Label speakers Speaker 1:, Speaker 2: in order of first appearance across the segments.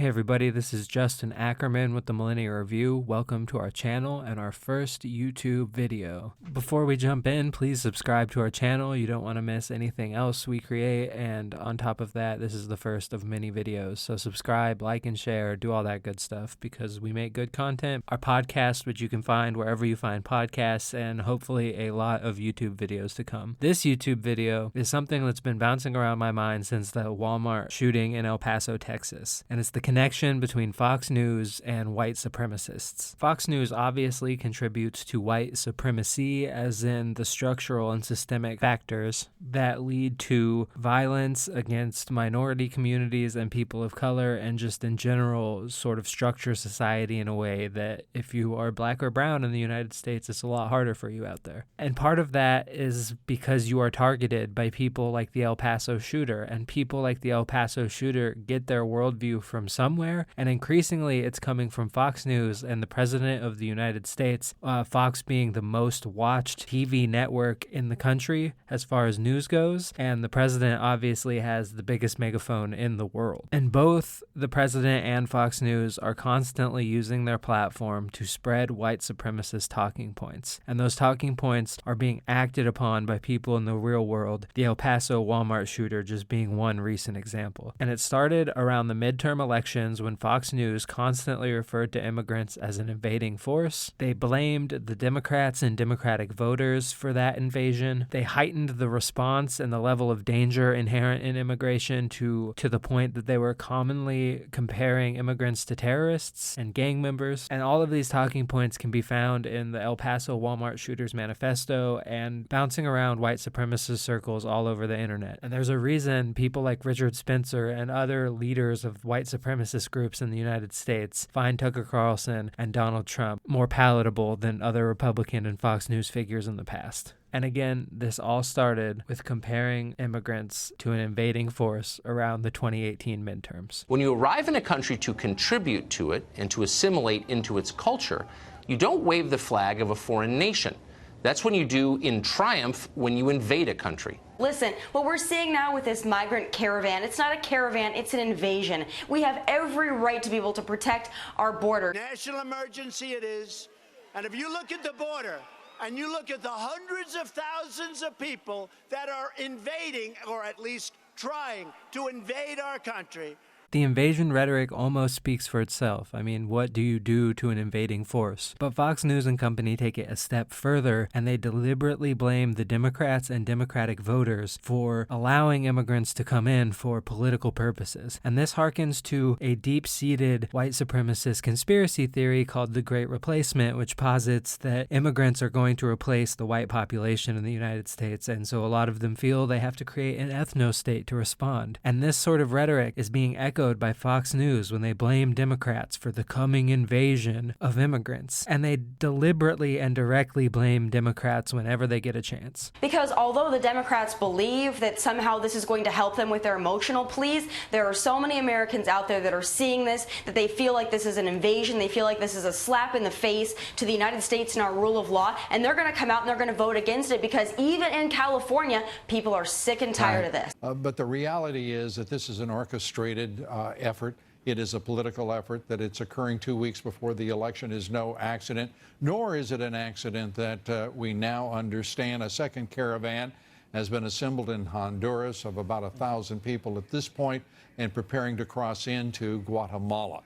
Speaker 1: Hey everybody, this is Justin Ackerman with the Millennial-Review. Welcome to our channel and our first YouTube video. Before we jump in, please subscribe to our channel. You don't want to miss anything else we create, and on top of that, this is the first of many videos. So subscribe, like, and share, do all that good stuff because we make good content. Our podcast, which you can find wherever you find podcasts, and hopefully a lot of YouTube videos to come. This YouTube video is something that's been bouncing around my mind since the Walmart shooting in El Paso, Texas, and it's the connection between Fox News and white supremacists. Fox News obviously contributes to white supremacy, as in the structural and systemic factors that lead to violence against minority communities and people of color, and just in general sort of structure society in a way that if you are black or brown in the United States, it's a lot harder for you out there. And part of that is because you are targeted by people like the El Paso shooter, and people like the El Paso shooter get their worldview from somewhere, and increasingly it's coming from Fox News and the President of the United States, Fox being the most watched TV network in the country as far as news goes, and the President obviously has the biggest megaphone in the world. And both the President and Fox News are constantly using their platform to spread white supremacist talking points, and those talking points are being acted upon by people in the real world, the El Paso Walmart shooter just being one recent example. And it started around the midterm elections when Fox News constantly referred to immigrants as an invading force. They blamed the Democrats and Democratic voters for that invasion. They heightened the response and the level of danger inherent in immigration to the point that they were commonly comparing immigrants to terrorists and gang members. And all of these talking points can be found in the El Paso Walmart Shooters Manifesto and bouncing around white supremacist circles all over the internet. And there's a reason people like Richard Spencer and other leaders of white supremacist groups in the United States find Tucker Carlson and Donald Trump more palatable than other Republican and Fox News figures in the past. And again, this all started with comparing immigrants to an invading force around the 2018 midterms.
Speaker 2: When you arrive in a country to contribute to it and to assimilate into its culture, you don't wave the flag of a foreign nation. That's when you do in triumph when you invade a country.
Speaker 3: Listen, what we're seeing now with this migrant caravan, it's not a caravan, it's an invasion. We have every right to be able to protect our border.
Speaker 4: National emergency it is. And if you look at the border and you look at the hundreds of thousands of people that are invading, or at least trying to invade our country,
Speaker 1: the invasion rhetoric almost speaks for itself. I mean, what do you do to an invading force? But Fox News and company take it a step further, and they deliberately blame the Democrats and Democratic voters for allowing immigrants to come in for political purposes. And this harkens to a deep-seated white supremacist conspiracy theory called the Great Replacement, which posits that immigrants are going to replace the white population in the United States, and so a lot of them feel they have to create an ethno-state to respond. And this sort of rhetoric is being echoed by Fox News when they blame Democrats for the coming invasion of immigrants. And they deliberately and directly blame Democrats whenever they get a chance.
Speaker 3: Because although the Democrats believe that somehow this is going to help them with their emotional pleas, there are so many Americans out there that are seeing this, that they feel like this is an invasion, they feel like this is a slap in the face to the United States and our rule of law, and they're going to come out and they're going to vote against it because even in California, people are sick and tired of this.
Speaker 5: But the reality is that this is an orchestrated effort. It is a political effort. That it's occurring 2 weeks before the election is no accident, nor is it an accident that we now understand a second caravan has been assembled in Honduras of about 1,000 people at this point and preparing to cross into Guatemala.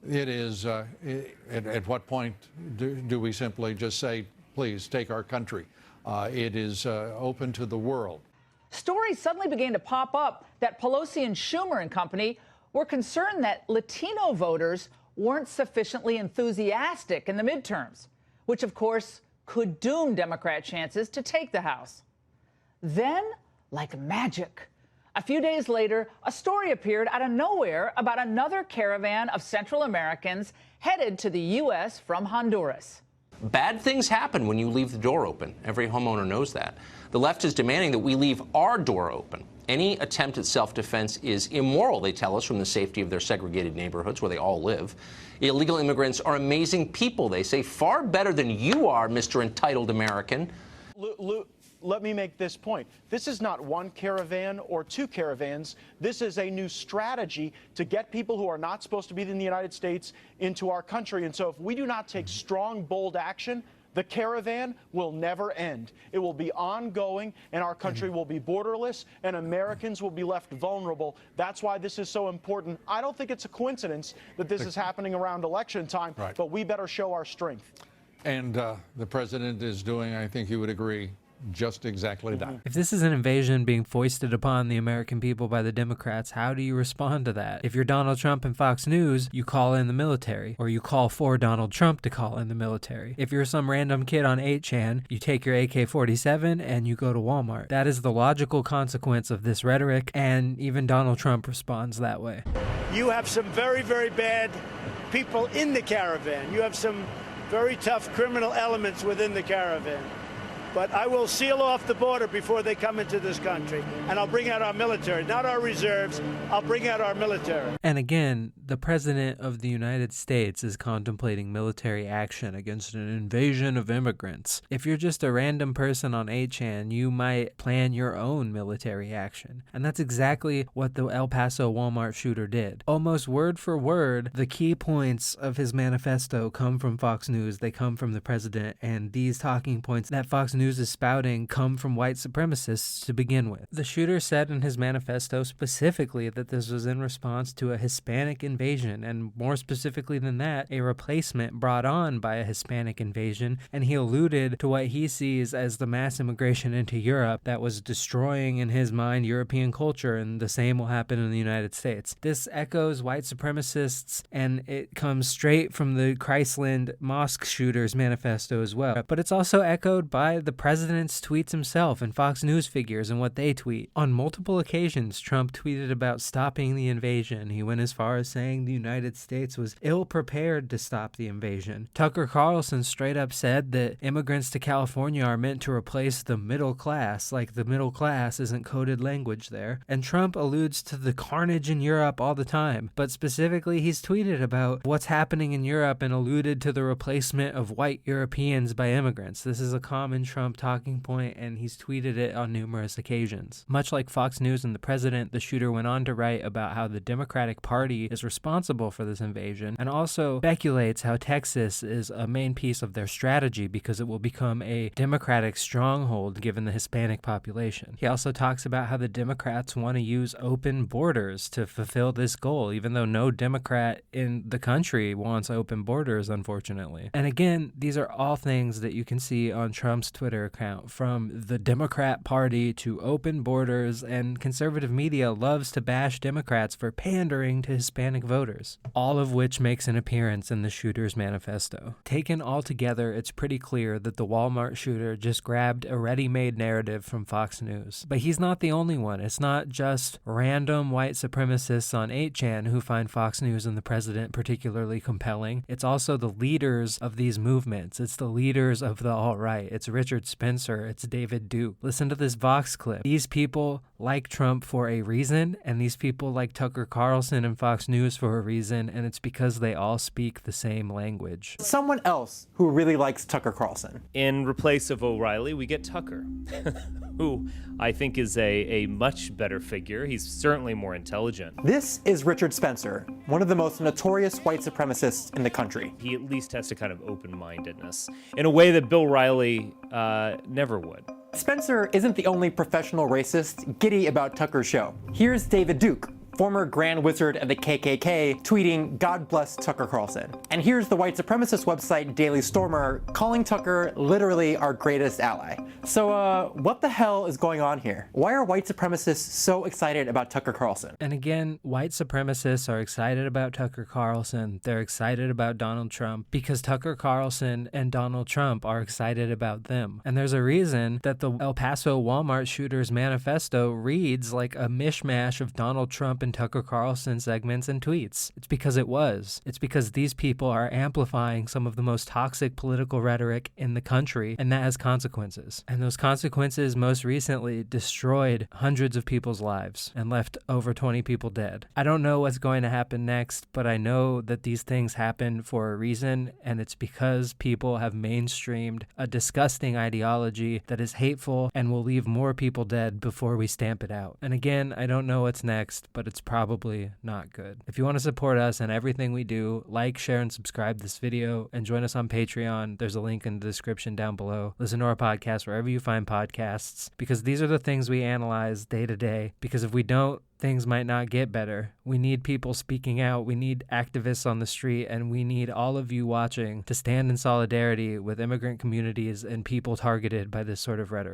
Speaker 5: It is, at what point do we simply just say, please take our country? It is open to the world.
Speaker 6: Stories suddenly began to pop up that Pelosi and Schumer and company were concerned that Latino voters weren't sufficiently enthusiastic in the midterms, which of course could doom Democrat chances to take the House. Then, like magic, a few days later, a story appeared out of nowhere about another caravan of Central Americans headed to the U.S. from Honduras.
Speaker 2: Bad things happen when you leave the door open. Every homeowner knows that. The left is demanding that we leave our door open. Any attempt at self-defense is immoral, they tell us, from the safety of their segregated neighborhoods where they all live. Illegal immigrants are amazing people, they say, far better than you are, Mr. Entitled American.
Speaker 7: let me make this point. This is not one caravan or two caravans. This is a new strategy to get people who are not supposed to be in the United States into our country. And so if we do not take strong, bold action, the caravan will never end. It will be ongoing, and our country will be borderless, and Americans will be left vulnerable. That's why this is so important. I don't think it's a coincidence that this is happening around election time, but we better show our strength.
Speaker 5: And the president is doing, I think you would agree, just exactly that.
Speaker 1: If this is an invasion being foisted upon the American people by the Democrats, how do you respond to that? If you're Donald Trump and Fox News, you call in the military, or you call for Donald Trump to call in the military. If you're some random kid on 8chan, you take your AK-47 and you go to Walmart. That is the logical consequence of this rhetoric, and even Donald Trump responds that way.
Speaker 4: You have some very, very bad people in the caravan. You have some very tough criminal elements within the caravan. But I will seal off the border before they come into this country. And I'll bring out our military, not our reserves. I'll bring out our military.
Speaker 1: And again, the President of the United States is contemplating military action against an invasion of immigrants. If you're just a random person on 8chan, you might plan your own military action. And that's exactly what the El Paso Walmart shooter did. Almost word for word, the key points of his manifesto come from Fox News. They come from the president. And these talking points that Fox News is spouting come from white supremacists to begin with. The shooter said in his manifesto specifically that this was in response to a Hispanic invasion, and more specifically than that, a replacement brought on by a Hispanic invasion, and he alluded to what he sees as the mass immigration into Europe that was destroying, in his mind, European culture, and the same will happen in the United States. This echoes white supremacists, and it comes straight from the Christland mosque shooter's manifesto as well. But it's also echoed by the president's tweets himself and Fox News figures and what they tweet. On multiple occasions, Trump tweeted about stopping the invasion. He went as far as saying the United States was ill-prepared to stop the invasion. Tucker Carlson straight up said that immigrants to California are meant to replace the middle class, like the middle class isn't coded language there. And Trump alludes to the carnage in Europe all the time, but specifically he's tweeted about what's happening in Europe and alluded to the replacement of white Europeans by immigrants. This is a common Trump talking point, and he's tweeted it on numerous occasions. Much like Fox News and the president, the shooter went on to write about how the Democratic Party is responsible for this invasion, and also speculates how Texas is a main piece of their strategy because it will become a Democratic stronghold given the Hispanic population. He also talks about how the Democrats want to use open borders to fulfill this goal, even though no Democrat in the country wants open borders, unfortunately. And again, these are all things that you can see on Trump's Twitter account, from the Democrat Party to open borders, and conservative media loves to bash Democrats for pandering to Hispanic voters, all of which makes an appearance in the shooter's manifesto. Taken all together, it's pretty clear that the Walmart shooter just grabbed a ready-made narrative from Fox News. But he's not the only one. It's not just random white supremacists on 8chan who find Fox News and the president particularly compelling. It's also the leaders of these movements. It's the leaders of the alt-right. It's Richard Spencer, it's David Duke. Listen to this Vox clip. These people like Trump for a reason, and these people like Tucker Carlson and Fox News for a reason, and it's because they all speak the same language.
Speaker 8: Someone else who really likes Tucker Carlson.
Speaker 9: In replace of O'Reilly, we get Tucker, who I think is a much better figure. He's certainly more intelligent.
Speaker 8: This is Richard Spencer, one of the most notorious white supremacists in the country.
Speaker 9: He at least has a kind of open-mindedness in a way that Bill Riley never would.
Speaker 8: Spencer isn't the only professional racist giddy about Tucker's show. Here's David Duke, former Grand Wizard of the KKK, tweeting, "God bless Tucker Carlson." And here's the white supremacist website Daily Stormer calling Tucker literally our greatest ally. So what the hell is going on here? Why are white supremacists so excited about Tucker Carlson?
Speaker 1: And again, white supremacists are excited about Tucker Carlson. They're excited about Donald Trump because Tucker Carlson and Donald Trump are excited about them. And there's a reason that the El Paso Walmart shooter's manifesto reads like a mishmash of Donald Trump in Tucker Carlson segments and tweets. It's because it was. It's because these people are amplifying some of the most toxic political rhetoric in the country, and that has consequences. And those consequences most recently destroyed hundreds of people's lives and left over 20 people dead. I don't know what's going to happen next, but I know that these things happen for a reason, and it's because people have mainstreamed a disgusting ideology that is hateful and will leave more people dead before we stamp it out. And again, I don't know what's next, but it's probably not good. If you want to support us and everything we do, like, share, and subscribe this video, and join us on Patreon. There's a link in the description down below. Listen to our podcast wherever you find podcasts, because these are the things we analyze day to day, because if we don't, things might not get better. We need people speaking out. We need activists on the street, and we need all of you watching to stand in solidarity with immigrant communities and people targeted by this sort of rhetoric.